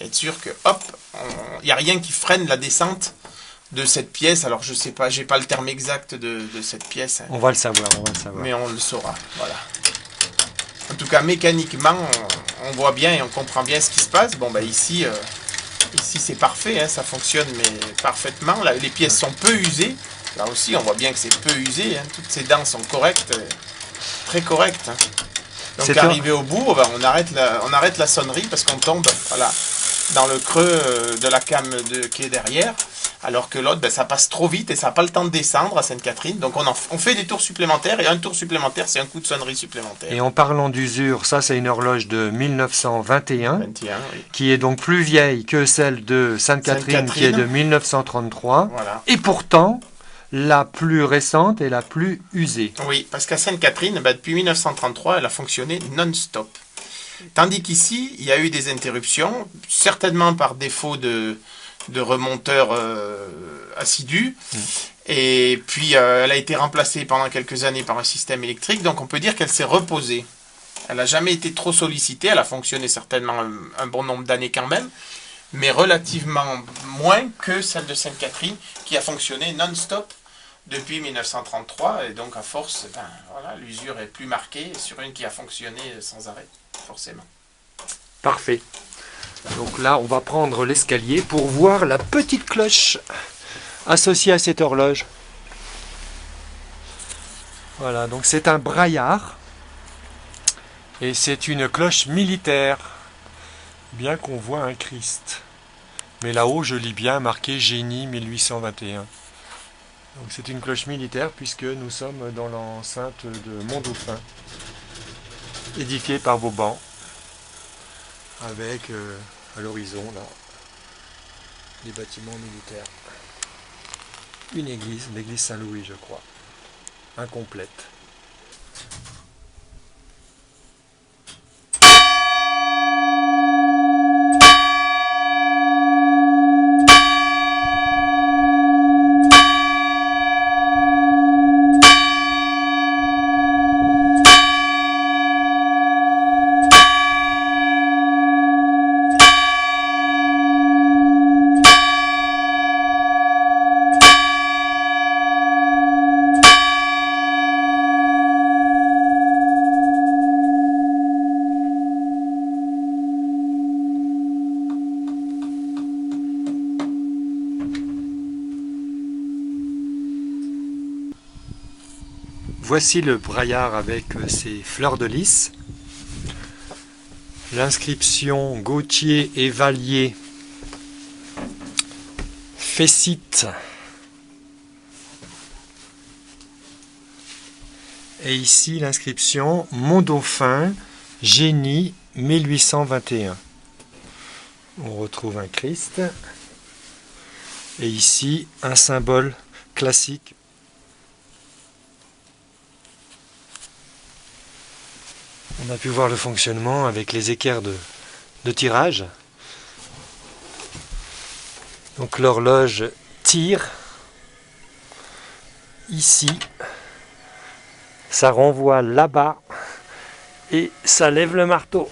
être sûr que, hop, il n'y a rien qui freine la descente de cette pièce. Alors je sais pas, j'ai pas le terme exact de cette pièce. On va le savoir, Mais on le saura, voilà. En tout cas, mécaniquement, on voit bien et on comprend bien ce qui se passe. Bon, bah ici c'est parfait, hein, ça fonctionne mais parfaitement. Là, les pièces sont peu usées. Là aussi, on voit bien que c'est peu usé. Hein. Toutes ces dents sont correctes, très correctes. Hein. Donc, arrivé au bout, ben, on arrête la sonnerie parce qu'on tombe, voilà, dans le creux de la came qui est derrière. Alors que l'autre, ben, ça passe trop vite et ça n'a pas le temps de descendre à Sainte-Catherine. Donc on fait des tours supplémentaires et un tour supplémentaire, c'est un coup de sonnerie supplémentaire. Et en parlant d'usure, ça c'est une horloge de 1921, oui. Qui est donc plus vieille que celle de Sainte-Catherine, qui est de 1933. Voilà. Et pourtant, la plus récente et la plus usée. Oui, parce qu'à Sainte-Catherine, ben, depuis 1933, elle a fonctionné non-stop. Tandis qu'ici, il y a eu des interruptions, certainement par défaut de remonteur assidu. Et puis elle a été remplacée pendant quelques années par un système électrique, donc on peut dire qu'elle s'est reposée. Elle n'a jamais été trop sollicitée, elle a fonctionné certainement un bon nombre d'années quand même, mais relativement moins que celle de Sainte-Catherine qui a fonctionné non-stop depuis 1933, et donc à force, ben, voilà, l'usure est plus marquée sur une qui a fonctionné sans arrêt, forcément. Parfait. Donc là, on va prendre l'escalier pour voir la petite cloche associée à cette horloge. Voilà, donc c'est un braillard et c'est une cloche militaire, bien qu'on voit un Christ. Mais là-haut, je lis bien marqué Génie 1821. Donc c'est une cloche militaire puisque nous sommes dans l'enceinte de Mont-Dauphin, édifiée par Vauban, avec à l'horizon là des bâtiments militaires. Une église, l'église Saint-Louis je crois, incomplète. Voici le braillard avec ses fleurs de lys. L'inscription Gauthier et Vallier Fécite. Et ici l'inscription Mont-Dauphin Génie 1821. On retrouve un Christ. Et ici un symbole classique. On a pu voir le fonctionnement avec les équerres de tirage. Donc l'horloge tire. Ici, ça renvoie là-bas et ça lève le marteau.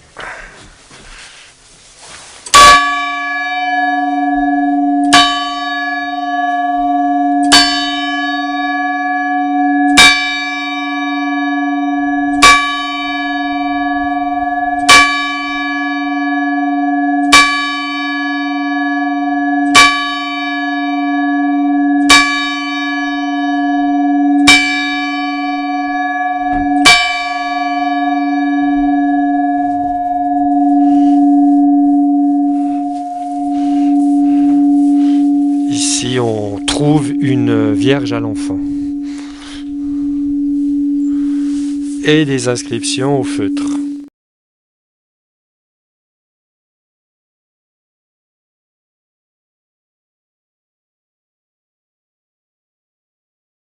Ici, on trouve une Vierge à l'enfant et des inscriptions au feutre.